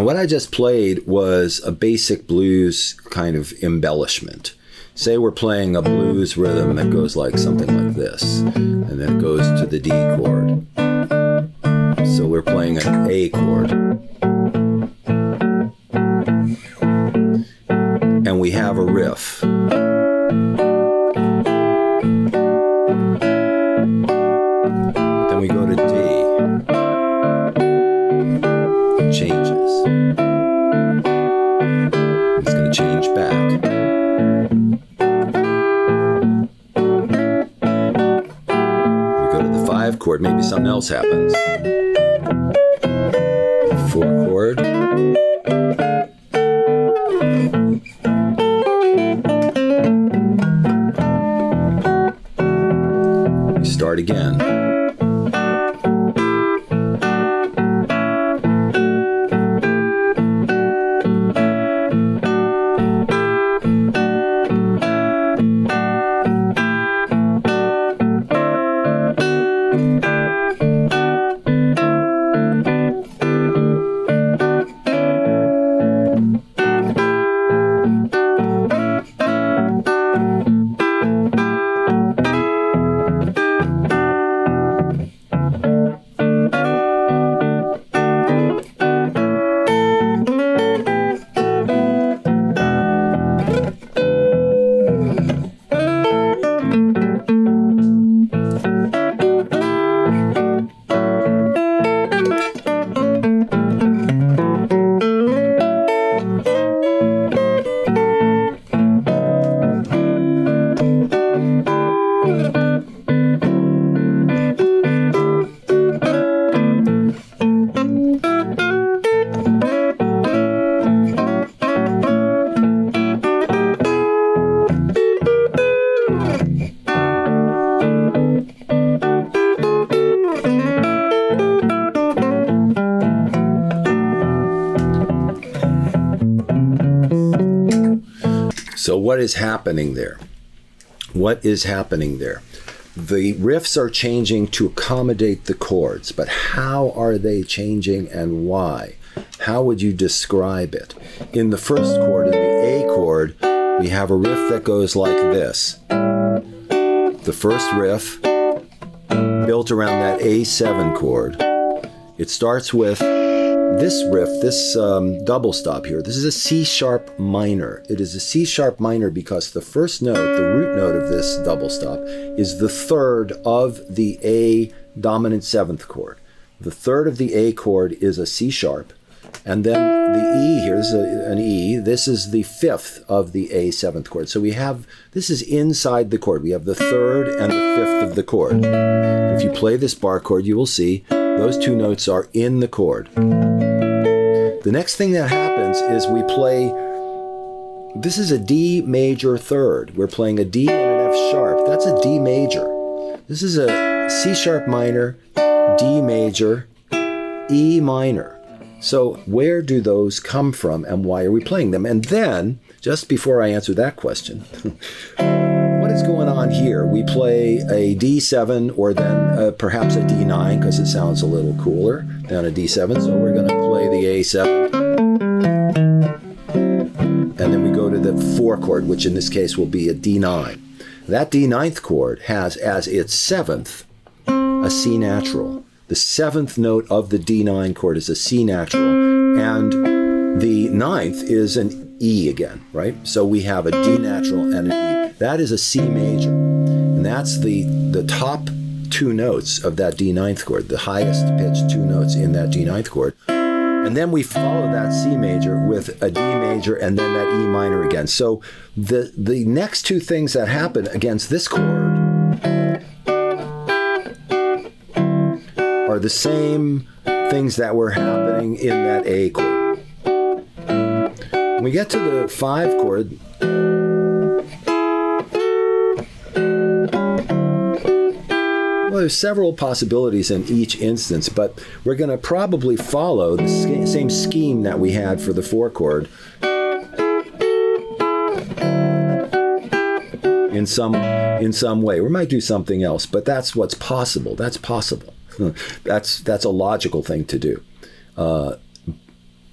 Now, what I just played was a basic blues kind of embellishment. Say we're playing a blues rhythm that goes like something like this, and then it goes to the D chord. So we're playing an A chord. And we have a riff. But then we go to D. It changes. It's going to change back. We go to the 5 chord, maybe something else happens. 4 chord. We start again. So what is happening there? What is happening there? The riffs are changing to accommodate the chords, but how are they changing and why? How would you describe it? In the first chord, in the A chord, we have a riff that goes like this. The first riff, built around that A7 chord. It starts with this riff, this double stop here. This is a C sharp minor. It is a C sharp minor because the first note, the root note of this double stop, is the third of the A dominant 7th chord. The third of the A chord is a C sharp, and then the E here, this is an E, this is the 5th of the A 7th chord. So we have, this is inside the chord. We have the 3rd and the 5th of the chord. And if you play this bar chord, you will see those two notes are in the chord. The next thing that happens is we play, this is a D major 3rd. We're playing a D and an F sharp. That's a D major. This is a C sharp minor, D major, E minor. So where do those come from and why are we playing them? And then, just before I answer that question, what is going on here? We play a D7 or then perhaps a D9 because it sounds a little cooler than a D7. So we're going to play the A7. And then we go to the 4 chord, which in this case will be a D9. That D9th chord has as its 7th a C natural. The 7th note of the D9 chord is a C natural, and the 9th is an E again, right? So we have a D natural and an E. That is a C major, and that's the top 2 notes of that D9th chord, the highest pitched 2 notes in that D9th chord. And then we follow that C major with a D major and then that E minor again. So the next 2 things that happen against this chord are the same things that were happening in that A chord. When we get to the 5 chord, well, there's several possibilities in each instance, but we're going to probably follow the same scheme that we had for the 4 chord in some way. We might do something else, but that's what's possible. That's possible. That's a logical thing to do.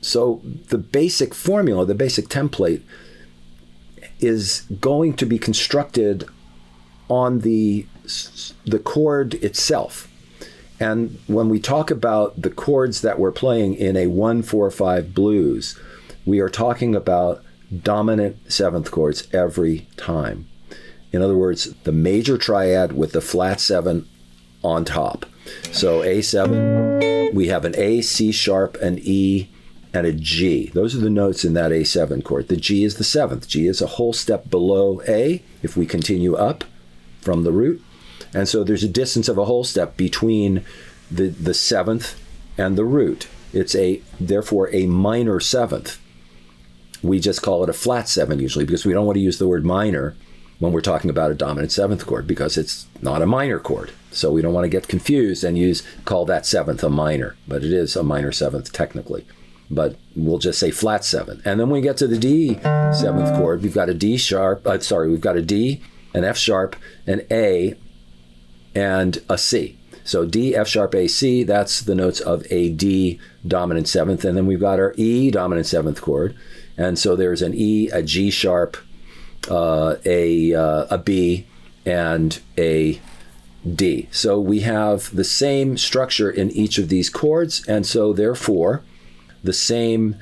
So the basic formula, the basic template is going to be constructed on the chord itself. And when we talk about the chords that we're playing in a 1-4-5 blues, we are talking about dominant seventh chords every time. In other words, the major triad with the flat 7 on top. So A7, we have an A, C sharp, an E, and a G. Those are the notes in that A7 chord. The G is the 7th. G is a whole step below A if we continue up from the root. And so there's a distance of a whole step between the 7th and the root. It's therefore a minor 7th. We just call it a flat 7 usually because we don't want to use the word minor when we're talking about a dominant 7th chord because it's not a minor chord. So we don't want to get confused and call that 7th a minor, but it is a minor 7th technically. But we'll just say flat 7. And then when we get to the D 7th chord, we've got a D sharp, we've got a D, an F sharp, an A, and a C. So D, F sharp, A, C, that's the notes of a D dominant 7th. And then we've got our E dominant 7th chord. And so there's an E, a G sharp, a B, and a D. So we have the same structure in each of these chords. And so therefore, the same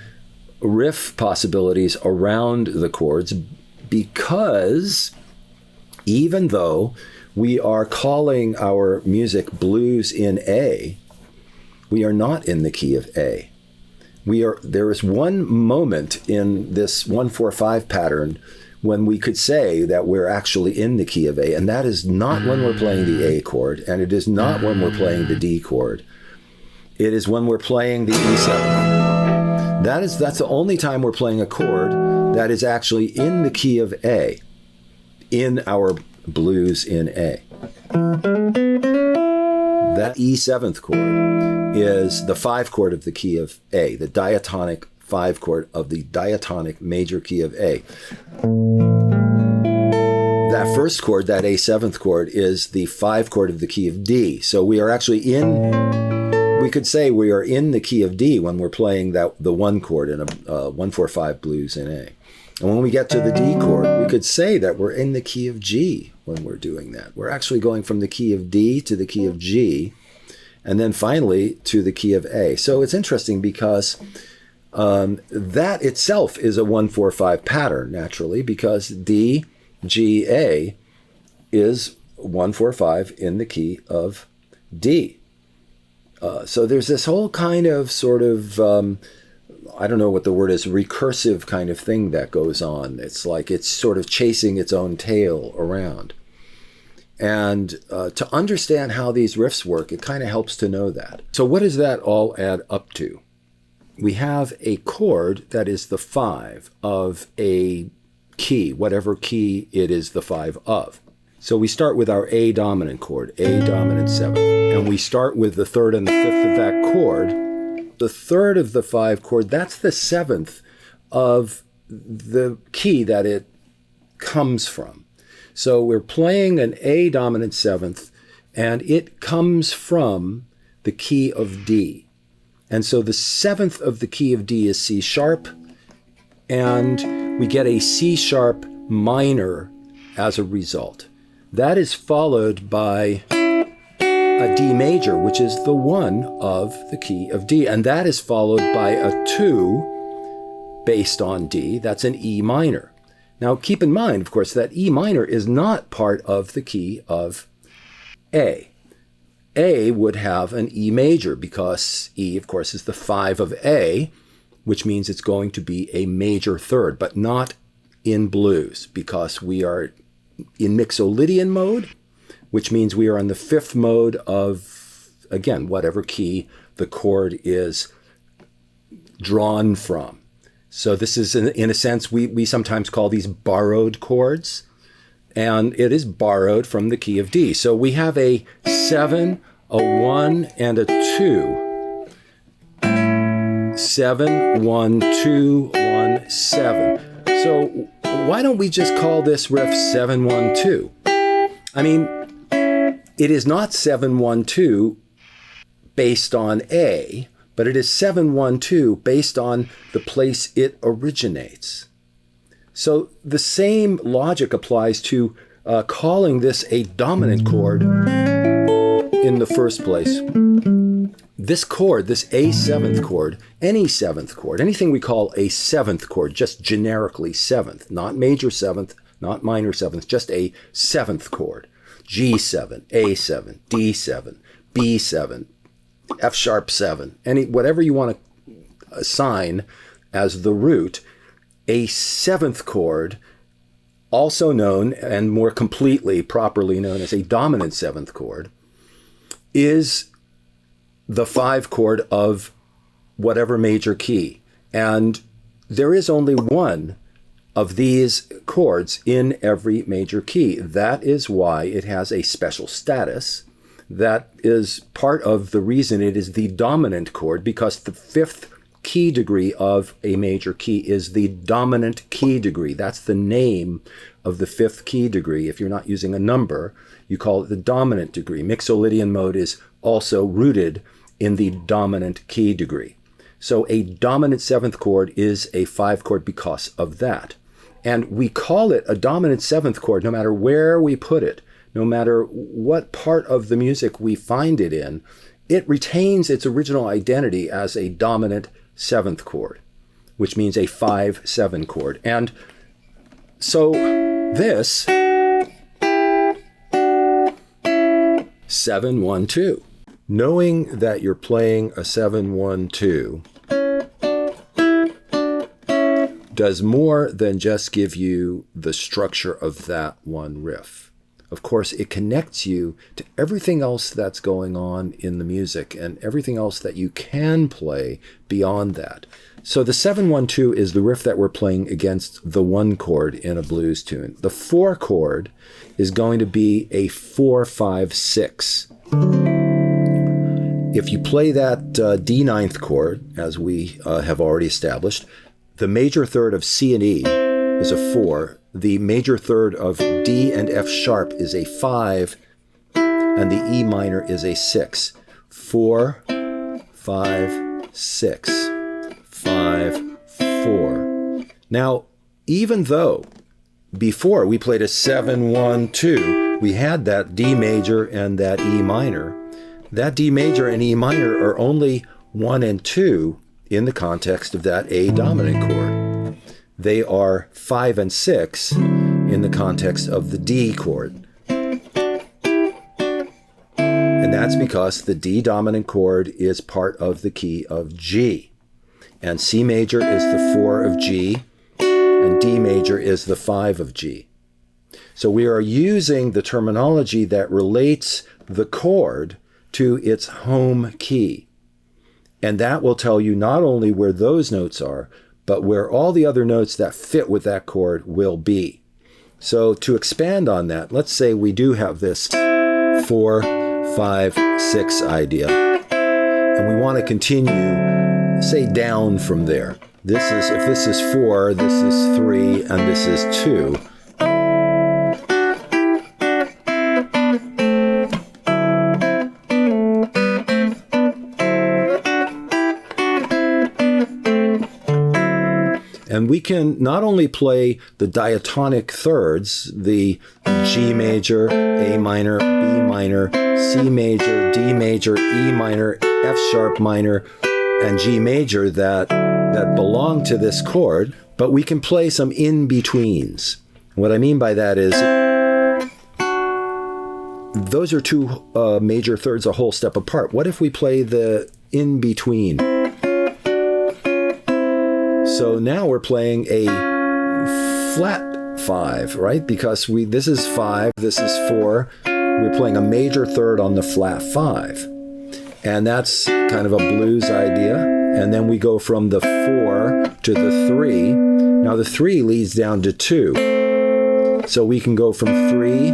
riff possibilities around the chords, because even though we are calling our music blues in A, we are not in the key of A. There is one moment in this 1-4-5 pattern when we could say that we're actually in the key of A, and that is not when we're playing the A chord, and it is not when we're playing the D chord. It is when we're playing the E7. That's the only time we're playing a chord that is actually in the key of A, in our blues in A. That E7th chord is the 5 chord of the key of A, the diatonic 5 chord of the diatonic major key of A. That first chord, that A7th chord, is the 5 chord of the key of D. So we are actually we could say we are in the key of D when we're playing the 1 chord in a 1-4-5 blues in A. And when we get to the D chord, we could say that we're in the key of G when we're doing that. We're actually going from the key of D to the key of G, and then finally to the key of A. So it's interesting because that itself is a 1-4-5 pattern, naturally, because D, G, A is 1-4-5 in the key of D. So there's this whole kind of sort of, I don't know what the word is, recursive kind of thing that goes on. It's like it's sort of chasing its own tail around. And to understand how these riffs work, it kind of helps to know that. So what does that all add up to? We have a chord that is the 5 of a key, whatever key it is the 5 of. So we start with our A dominant chord, A dominant 7th, and we start with the 3rd and the 5th of that chord. The 3rd of the 5 chord, that's the 7th of the key that it comes from. So we're playing an A dominant 7th, and it comes from the key of D. And so the 7th of the key of D is C sharp, and we get a C sharp minor as a result. That is followed by a D major, which is the 1 of the key of D. And that is followed by a 2 based on D. That's an E minor. Now, keep in mind, of course, that E minor is not part of the key of A. A would have an E major because E, of course, is the 5 of A, which means it's going to be a major 3rd, but not in blues because we are in mixolydian mode, which means we are on the 5th mode of, again, whatever key the chord is drawn from. So this is, in a sense, we sometimes call these borrowed chords, and it is borrowed from the key of D. So we have a 7, a 1, and a 2. 7, 1, 2, 1, 7. So why don't we just call this riff 7-1-2? I mean, it is not 7-1-2 based on A, but it is 7-1-2 based on the place it originates. So the same logic applies to calling this a dominant chord in the first place. This chord, this A seventh chord, any seventh chord, anything we call a seventh chord, just generically seventh, not major seventh, not minor seventh, just a seventh chord. G7, A7, D7, B7, F sharp 7, whatever you want to assign as the root, a seventh chord, also known and more completely, properly known as a dominant seventh chord, is the 5 chord of whatever major key. And there is only one of these chords in every major key. That is why it has a special status. That is part of the reason it is the dominant chord, because the 5th key degree of a major key is the dominant key degree. That's the name of the 5th key degree. If you're not using a number, you call it the dominant degree. Mixolydian mode is also rooted in the dominant key degree. So a dominant 7th chord is a 5 chord because of that. And we call it a dominant 7th chord no matter where we put it, no matter what part of the music we find it in. It retains its original identity as a dominant 7th chord, which means a 5-7 chord. And so this 7-1-2. Knowing that you're playing a 7-1-2 does more than just give you the structure of that one riff. Of course, it connects you to everything else that's going on in the music and everything else that you can play beyond that. So the 7-1-2 is the riff that we're playing against the 1 chord in a blues tune. The 4 chord is going to be a 4-5-6. If you play that D ninth chord, as we have already established, the major third of C and E is a 4. The major third of D and F sharp is a 5, and the E minor is a 6. 4, 5, 6, 5, 4. Now, even though before we played a 7-1-2, we had that D major and that E minor, that D major and E minor are only 1 and 2 in the context of that A dominant chord. They are 5 and 6 in the context of the D chord. And that's because the D dominant chord is part of the key of G. And C major is the 4 of G, and D major is the 5 of G. So we are using the terminology that relates the chord to its home key. And that will tell you not only where those notes are, but where all the other notes that fit with that chord will be. So to expand on that, let's say we do have this 4, 5, 6 idea, and we want to continue, say, down from there. If this is 4, this is 3, and this is 2. And we can not only play the diatonic thirds, the G major, A minor, B minor, C major, D major, E minor, F sharp minor, and G major that belong to this chord, but we can play some in-betweens. What I mean by that is those are 2 major thirds a whole step apart. What if we play the in-between? So now we're playing a flat 5, right? Because this is 5, this is 4. We're playing a major third on the flat 5. And that's kind of a blues idea. And then we go from the 4 to the 3. Now the 3 leads down to 2. So we can go from 3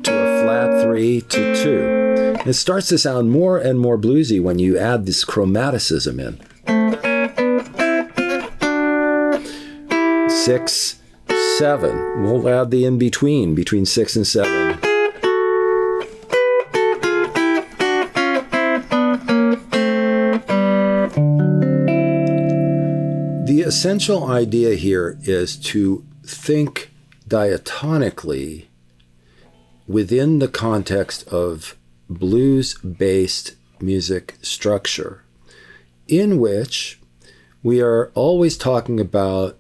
to a flat 3 to 2. It starts to sound more and more bluesy when you add this chromaticism in. 6, 7. We'll add the in-between, between 6 and 7. essential idea here is to think diatonically within the context of blues-based music structure, in which we are always talking about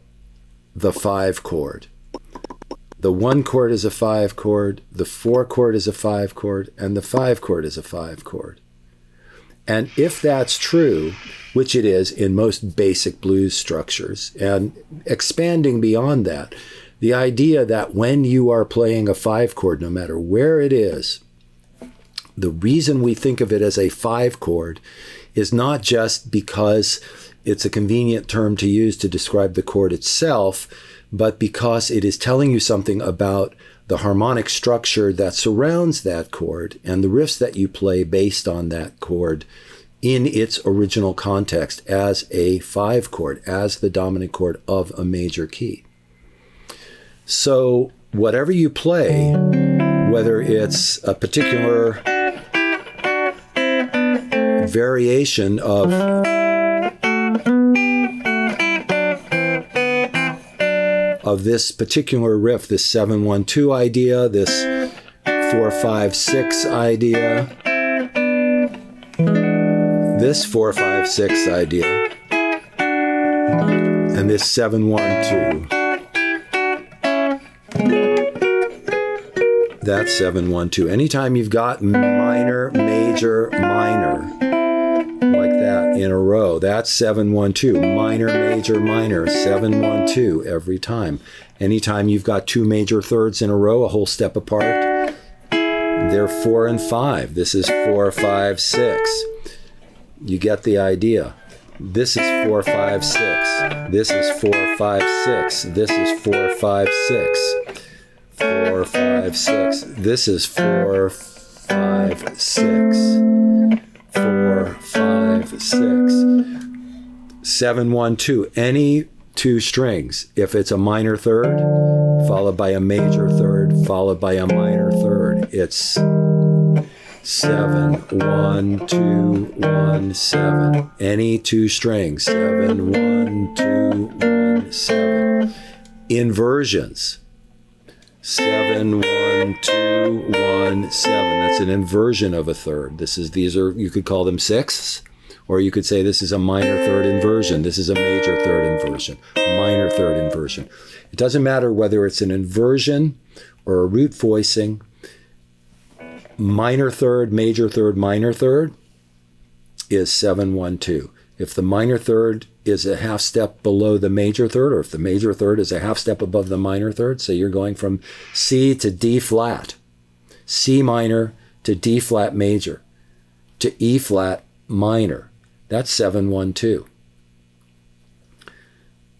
the 5 chord. The 1 chord is a 5 chord, the 4 chord is a 5 chord, and the 5 chord is a 5 chord. And if that's true, which it is in most basic blues structures, and expanding beyond that, the idea that when you are playing a 5 chord, no matter where it is, the reason we think of it as a 5 chord is not just because it's a convenient term to use to describe the chord itself, but because it is telling you something about the harmonic structure that surrounds that chord and the riffs that you play based on that chord in its original context as a 5 chord, as the dominant chord of a major key. So whatever you play, whether it's a particular variation of this particular riff, this 7-1-2 idea, this 4-5-6 idea, this 4-5-6 idea, and this 7-1-2. That's 7-1-2. Anytime you've got minor, major, minor, like that in a row, that's 7-1-2. Minor, major, minor, 7-1-2 every time. Anytime you've got 2 major thirds in a row, a whole step apart, they're 4 and 5. This is 4-5-6. You get the idea. This is 4-5-6. This is 4-5-6. This is 4-5-6. 4-5-6. This is 4-5-6. 4-5-6. 7-1-2. Any 2 strings. If it's a minor third, followed by a major third, followed by a minor third, it's 7-1-2-1-7. Any 2 strings. 7-1-2-1-7. Inversions. 7-1-2-1-7. That's an inversion of a third. These are you could call them 6ths, or you could say this is a minor third inversion. This is a major third inversion, minor third inversion. It doesn't matter whether it's an inversion or a root voicing. Minor third, minor third is 7-1-2. If the minor third is a half step below the major third, or if the major third is a half step above the minor third, so you're going from C to D flat, C minor to D flat major, to E flat minor, that's 7-1-2.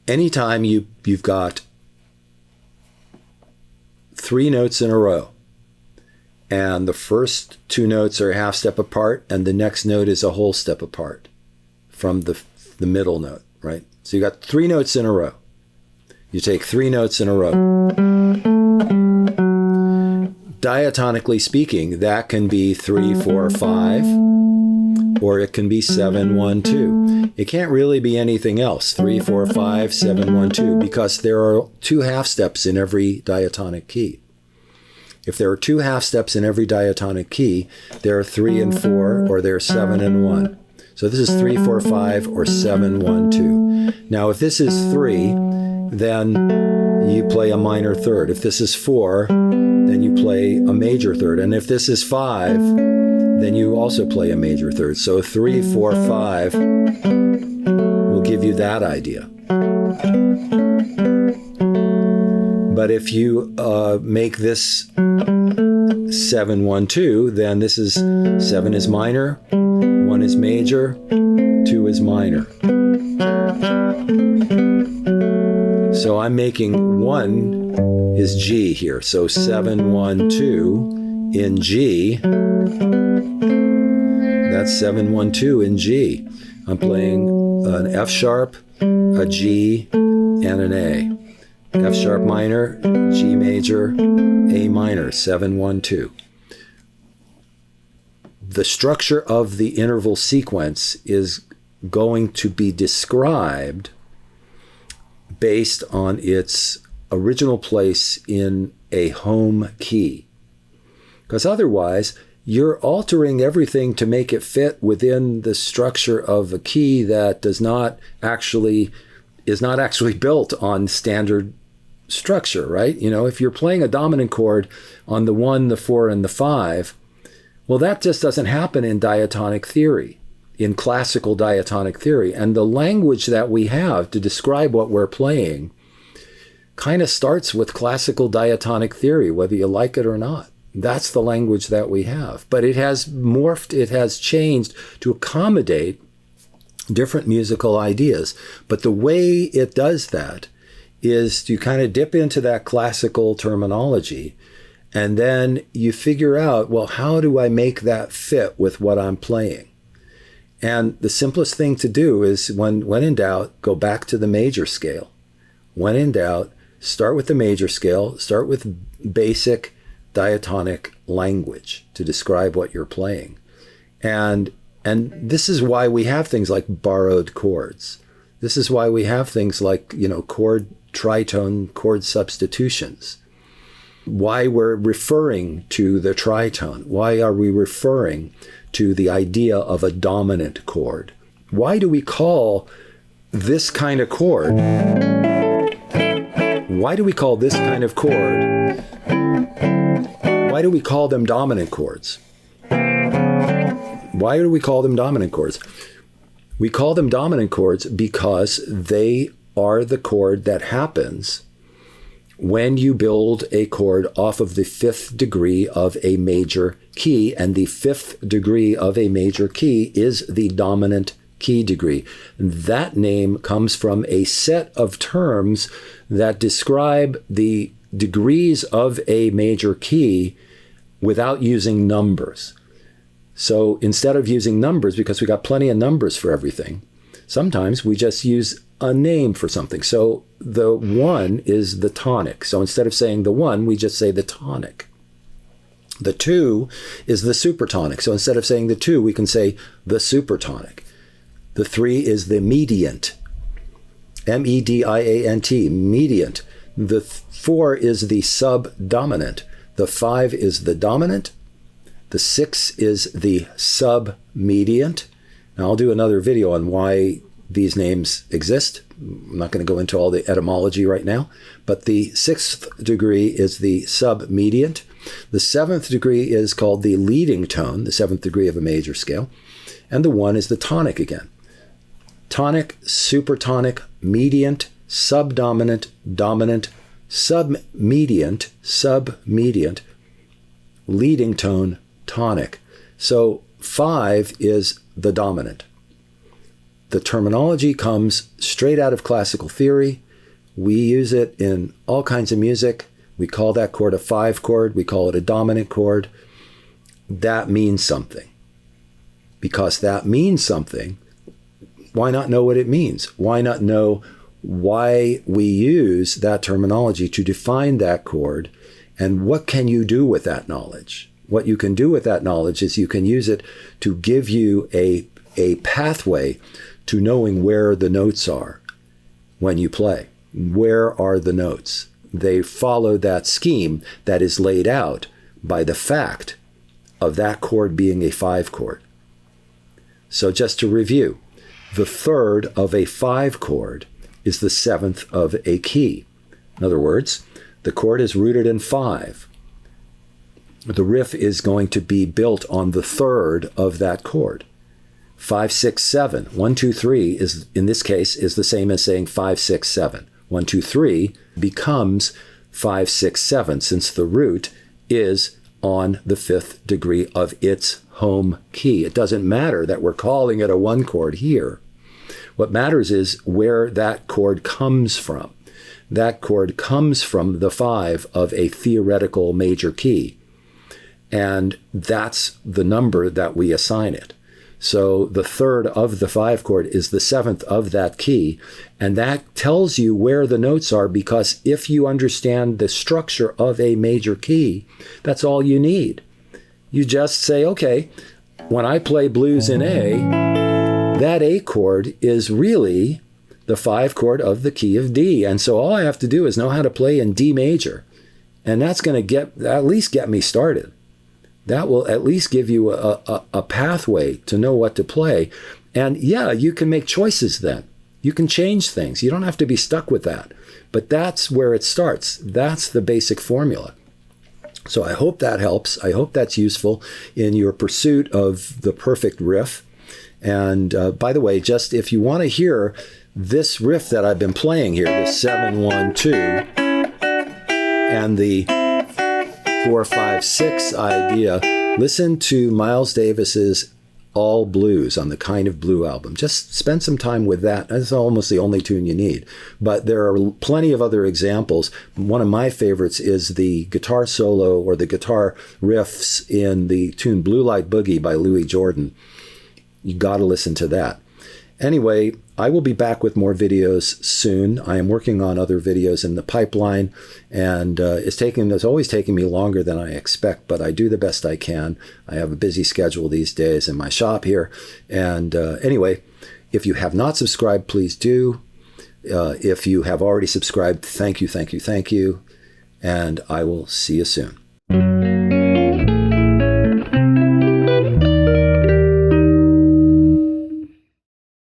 Anytime you've got 3 notes in a row, and the first 2 notes are a half step apart, and the next note is a whole step apart from the middle note, right? So you got 3 notes in a row. You take 3 notes in a row. Diatonically speaking, that can be 3-4-5, or it can be 7-1-2. It can't really be anything else, 3-4-5, 7-1-2, because there are 2 half steps in every diatonic key. If there are 2 half steps in every diatonic key, there are 3 and 4, or there are 7 and 1. So this is 3-4-5 or 7-1-2. Now, if this is 3, then you play a minor third. If this is 4, then you play a major third. And if this is 5, then you also play a major third. So 3-4-5 will give you that idea. But if you make this 7-1-2, then this is 7 is minor, 1 is major, 2 is minor. So I'm making 1 is G here. So 7-1-2 in G. That's 7-1-2 in G. I'm playing an F sharp, a G, and an A. F sharp minor, G major, A minor, 7-1-2. The structure of the interval sequence is going to be described based on its original place in a home key. Because otherwise, you're altering everything to make it fit within the structure of a key that is not actually built on standard structure, right? You know, if you're playing a dominant chord on the 1, the 4, and the 5, well, that just doesn't happen in diatonic theory, in classical diatonic theory. And the language that we have to describe what we're playing kind of starts with classical diatonic theory, whether you like it or not. That's the language that we have. But it has morphed, it has changed to accommodate different musical ideas. But the way it does that is to kind of dip into that classical terminology, and then you figure out, well, how do I make that fit with what I'm playing? And the simplest thing to do is, when in doubt, go back to the major scale. When in doubt, start with the major scale, start with basic diatonic language to describe what you're playing. And this is why we have things like borrowed chords. This is why we have things like, chord tritone chord substitutions. Why we're referring to the tritone. Why are we referring to the idea of a dominant chord? Why do we call this kind of chord? Why do we call this kind of chord? Why do we call them dominant chords? Why do we call them dominant chords? We call them dominant chords because they are the chord that happens when you build a chord off of the 5th degree of a major key, and the 5th degree of a major key is the dominant key degree. That name comes from a set of terms that describe the degrees of a major key without using numbers. So instead of using numbers, because we got plenty of numbers for everything, sometimes we just use a name for something. So the 1 is the tonic. So instead of saying the 1, we just say the tonic. The 2 is the supertonic. So instead of saying the 2, we can say the supertonic. The 3 is the mediant. mediant, mediant. The 4 is the subdominant. The 5 is the dominant. The 6 is the submediant. Now, I'll do another video on why these names exist. I'm not going to go into all the etymology right now, but the 6th degree is the submediant. The 7th degree is called the leading tone, the 7th degree of a major scale, and the 1 is the tonic again. Tonic, supertonic, mediant, subdominant, dominant, submediant, leading tone, tonic. So 5 is the dominant. The terminology comes straight out of classical theory. We use it in all kinds of music. We call that chord a 5 chord. We call it a dominant chord. That means something. Because that means something, why not know what it means? Why not know why we use that terminology to define that chord, and what can you do with that knowledge? What you can do with that knowledge is you can use it to give you a pathway to knowing where the notes are when you play. Where are the notes? They follow that scheme that is laid out by the fact of that chord being a 5 chord. So just to review, the 3rd of a 5 chord is the 7th of a key. In other words, the chord is rooted in 5. The riff is going to be built on the 3rd of that chord. 5, 6, 7. 1, 2, 3 is, in this case, is the same as saying 5, 6, 7. 1, 2, 3 becomes 5, 6, 7, since the root is on the 5th degree of its home key. It doesn't matter that we're calling it a 1 chord here. What matters is where that chord comes from. That chord comes from the 5 of a theoretical major key. And that's the number that we assign it. So the 3rd of the 5 chord is the 7th of that key. And that tells you where the notes are, because if you understand the structure of a major key, that's all you need. You just say, okay, when I play blues in A, that A chord is really the 5 chord of the key of D. And so all I have to do is know how to play in D major. And that's going to at least get me started. That will at least give you a pathway to know what to play. And yeah, you can make choices then. You can change things. You don't have to be stuck with that. But that's where it starts. That's the basic formula. So I hope that helps. I hope that's useful in your pursuit of the perfect riff. And by the way, just if you want to hear this riff that I've been playing here, the 7-1-2 and the 4-5-6 idea, listen to Miles Davis's All Blues on the Kind of Blue album. Just spend some time with that. That's almost the only tune you need. But there are plenty of other examples. One of my favorites is the guitar solo or the guitar riffs in the tune Blue Light Boogie by Louis Jordan. You got to listen to that. Anyway, I will be back with more videos soon. I am working on other videos in the pipeline, and it's always taking me longer than I expect, but I do the best I can. I have a busy schedule these days in my shop here. And anyway, if you have not subscribed, please do. If you have already subscribed, thank you, thank you, thank you. And I will see you soon.